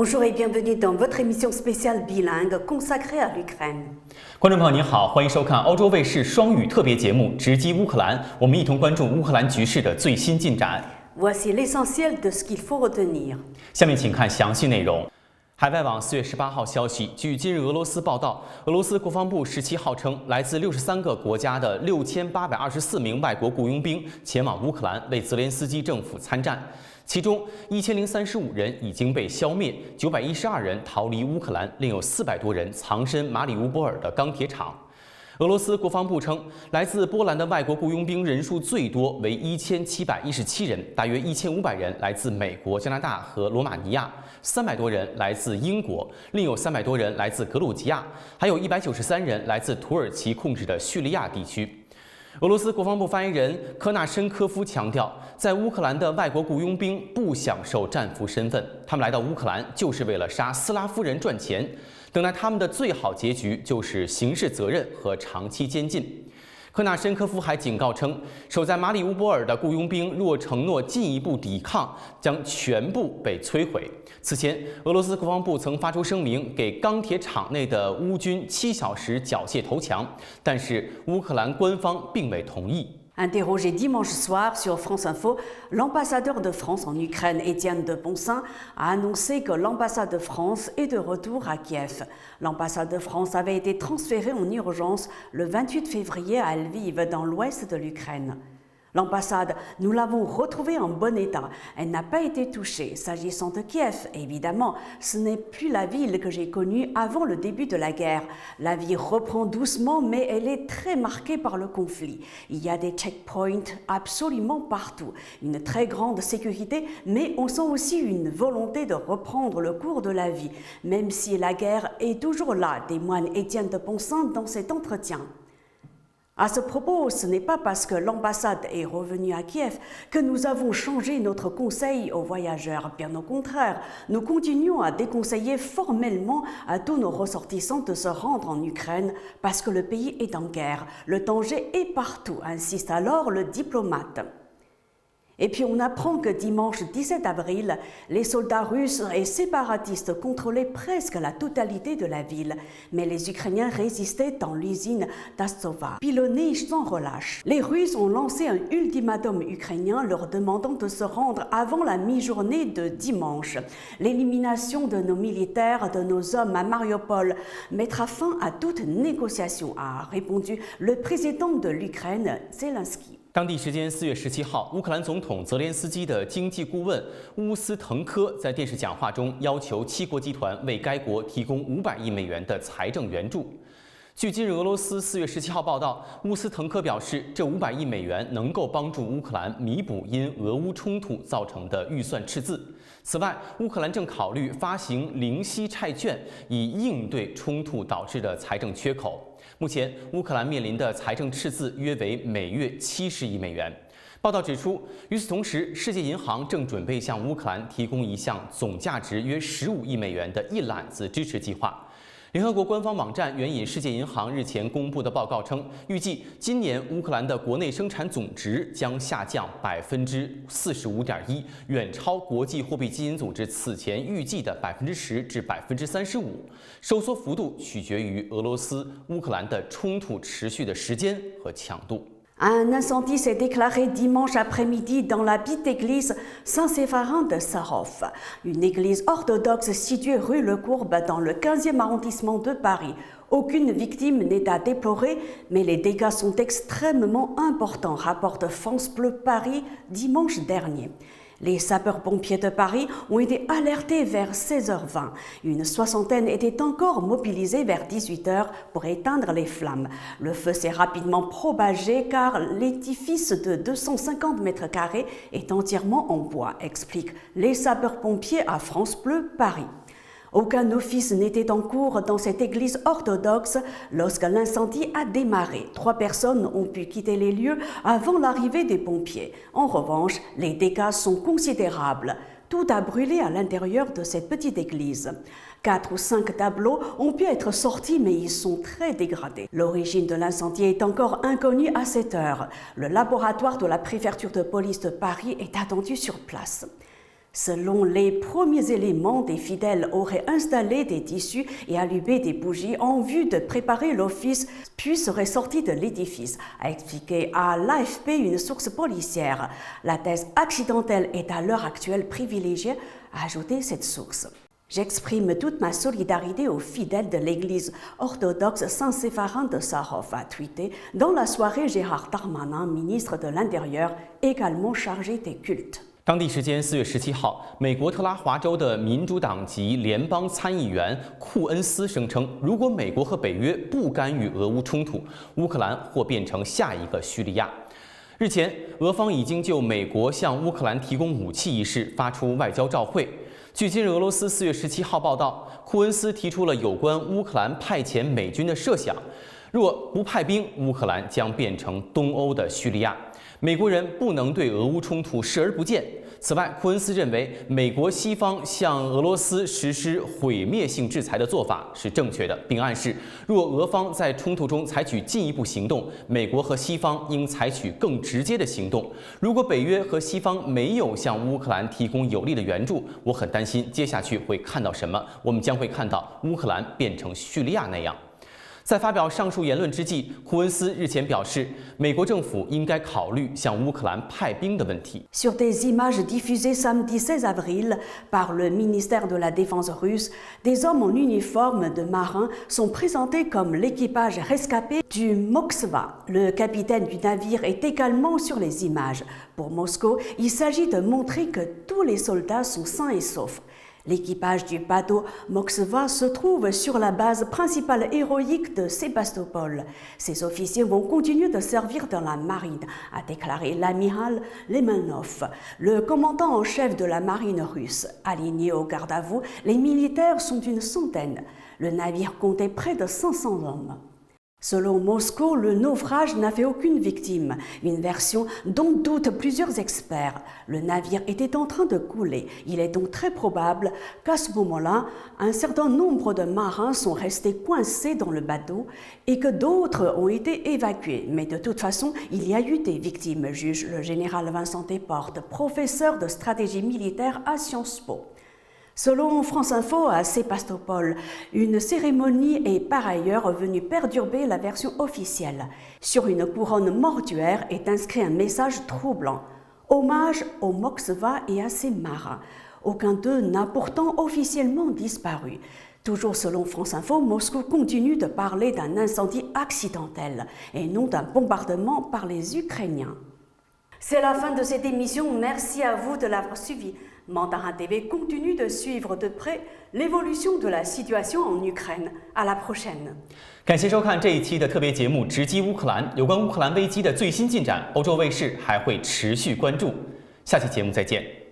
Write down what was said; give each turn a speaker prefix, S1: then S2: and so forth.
S1: Bonjour et bienvenue dans votre émission spéciale bilingue consacrée à l'Ukraine.
S2: 观众朋友您好，欢迎收看欧洲卫视双语特别节目《直击乌克兰》，我们一同关注乌克兰局势的最新进展。
S1: Voici l'essentiel de ce qu'il faut retenir.
S2: 下面请看详细内容。海外网4月18号消息，据今日俄罗斯报道，俄罗斯国防部17号称，来自63个国家的6824名外国雇佣兵前往乌克兰为泽连斯基政府参战。 其中1035人已经被消灭，912人逃离乌克兰，另有400多人藏身马里乌波尔的钢铁厂。俄罗斯国防部称，来自波兰的外国雇佣兵人数最多为1717人，大约1500人来自美国、加拿大和罗马尼亚，300多人来自英国，另有300多人来自格鲁吉亚，还有193人来自土耳其控制的叙利亚地区。 俄罗斯国防部发言人科纳申科夫强调，在乌克兰的外国雇佣兵不享受战俘身份，他们来到乌克兰就是为了杀斯拉夫人赚钱，等待他们的最好结局就是刑事责任和长期监禁。 科纳申科夫还警告称，守在马里乌波尔的雇佣兵若承诺进一步抵抗，将全部被摧毁。此前，俄罗斯国防部曾发出声明，给钢铁厂内的乌军7小时缴械投降，但是乌克兰官方并未同意。
S1: Interrogé dimanche soir sur France Info, l'ambassadeur de France en Ukraine, Étienne de Poncin, a annoncé que l'ambassade de France est de retour à Kiev. L'ambassade de France avait été transférée en urgence le 28 février à Lviv, dans l'ouest de l'Ukraine. L'ambassade, nous l'avons retrouvée en bon état. Elle n'a pas été touchée. S'agissant de Kiev, évidemment, ce n'est plus la ville que j'ai connue avant le début de la guerre. La vie reprend doucement, mais elle est très marquée par le conflit. Il y a des checkpoints absolument partout, une très grande sécurité, mais on sent aussi une volonté de reprendre le cours de la vie, même si la guerre est toujours là, témoigne Étienne de Poncin dans cet entretien. À ce propos, ce n'est pas parce que l'ambassade est revenue à Kiev que nous avons changé notre conseil aux voyageurs. Bien au contraire, nous continuons à déconseiller formellement à tous nos ressortissants de se rendre en Ukraine parce que le pays est en guerre. Le danger est partout, insiste alors le diplomate. Et puis on apprend que dimanche 17 avril, les soldats russes et séparatistes contrôlaient presque la totalité de la ville. Mais les Ukrainiens résistaient dans l'usine d'Astova, pilonnés sans relâche. Les Russes ont lancé un ultimatum ukrainien leur demandant de se rendre avant la mi-journée de dimanche. L'élimination de nos militaires, de nos hommes à Mariupol mettra fin à toute négociation, a répondu le président de l'Ukraine, Zelensky.
S2: 当地时间4月17号，乌克兰总统泽连斯基的经济顾问乌斯滕科在电视讲话中要求7国集团为该国提供500亿美元的财政援助。据今日俄罗斯4月17号报道，乌斯滕科表示，这500亿美元能够帮助乌克兰弥补因俄乌冲突造成的预算赤字。此外，乌克兰正考虑发行零息债券，以应对冲突导致的财政缺口。 目前，乌克兰面临的财政赤字约为每月70亿美元。报道指出，与此同时，世界银行正准备向乌克兰提供一项总价值约15亿美元的一揽子支持计划。联合国官方网站援引世界银行日前公布的报告称，预计今年乌克兰的国内生产总值将下降45.1%，远超国际货币基金组织此前预计的10%至35%。收缩幅度取决于俄罗斯乌克兰的冲突持续的时间和强度。
S1: Un incendie s'est déclaré dimanche après-midi dans la petite église Saint-Sépharin de Sarov, une église orthodoxe située rue Le Courbe dans le 15e arrondissement de Paris. Aucune victime n'est à déplorer, mais les dégâts sont extrêmement importants, rapporte France Bleu Paris dimanche dernier. Les sapeurs-pompiers de Paris ont été alertés vers 16h20. Une soixantaine était encore mobilisée vers 18h pour éteindre les flammes. Le feu s'est rapidement propagé car l'édifice de 250 mètres carrés est entièrement en bois, expliquent les sapeurs-pompiers à France Bleu Paris. Aucun office n'était en cours dans cette église orthodoxe lorsque l'incendie a démarré. 3 personnes ont pu quitter les lieux avant l'arrivée des pompiers. En revanche, les dégâts sont considérables. Tout a brûlé à l'intérieur de cette petite église. 4 ou 5 tableaux ont pu être sortis, mais ils sont très dégradés. L'origine de l'incendie est encore inconnue à cette heure. Le laboratoire de la préfecture de police de Paris est attendu sur place. Selon les premiers éléments, des fidèles auraient installé des tissus et allumé des bougies en vue de préparer l'office, puis seraient sortis de l'édifice, a expliqué à l'AFP une source policière. La thèse accidentelle est à l'heure actuelle privilégiée, a ajouté cette source. J'exprime toute ma solidarité aux fidèles de l'église orthodoxe Saint-Sépharin de Sarov, a tweeté dans la soirée Gérard Darmanin, ministre de l'Intérieur, également chargé des cultes.
S2: 当地时间4月17号，美国特拉华州的民主党籍联邦参议员库恩斯声称，如果美国和北约不干预俄乌冲突，乌克兰或变成下一个叙利亚。日前，俄方已经就美国向乌克兰提供武器一事发出外交照会。据今日俄罗斯4月17号报道，库恩斯提出了有关乌克兰派遣美军的设想，若不派兵，乌克兰将变成东欧的叙利亚。美国人不能对俄乌冲突视而不见。此外，库恩斯认为，美国西方向俄罗斯实施毁灭性制裁的做法是正确的，并暗示，若俄方在冲突中采取进一步行动，美国和西方应采取更直接的行动。如果北约和西方没有向乌克兰提供有力的援助，我很担心接下去会看到什么，我们将会看到乌克兰变成叙利亚那样。 在发表上述言论之际，库恩斯日前表示，美国政府应该考虑向乌克兰派兵的问题。
S1: Sur des images diffusées samedi 16 avril par le ministère de la Défense russe, des hommes en uniforme de marins sont présentés comme l'équipage rescapé du Moskva. Le capitaine du navire est également sur les images. Pour Moscou, il s'agit de montrer que tous les soldats sont sains et saufs. L'équipage du bateau Moskva se trouve sur la base principale héroïque de Sébastopol. Ces officiers vont continuer de servir dans la marine, a déclaré l'amiral Lemanov, le commandant en chef de la marine russe. Alignés au garde à vous, les militaires sont une centaine. Le navire comptait près de 500 hommes. Selon Moscou, le naufrage n'a fait aucune victime, une version dont doutent plusieurs experts. Le navire était en train de couler. Il est donc très probable qu'à ce moment-là, un certain nombre de marins sont restés coincés dans le bateau et que d'autres ont été évacués. Mais de toute façon, il y a eu des victimes, juge le général Vincent Desportes, professeur de stratégie militaire à Sciences Po. Selon France Info, à Sébastopol, une cérémonie est par ailleurs venue perturber la version officielle. Sur une couronne mortuaire est inscrit un message troublant. Hommage au Moskva et à ses marins. Aucun d'eux n'a pourtant officiellement disparu. Toujours selon France Info, Moscou continue de parler d'un incendie accidentel et non d'un bombardement par les Ukrainiens. C'est la fin de cette émission. Merci à vous de l'avoir suivi. Mandarin TV continue de suivre de près l'évolution de la situation en Ukraine. À la prochaine.
S2: 感谢收看这一期的特别节目《直击乌克兰》，有关乌克兰危机的最新进展，欧洲卫视还会持续关注。下期节目再见。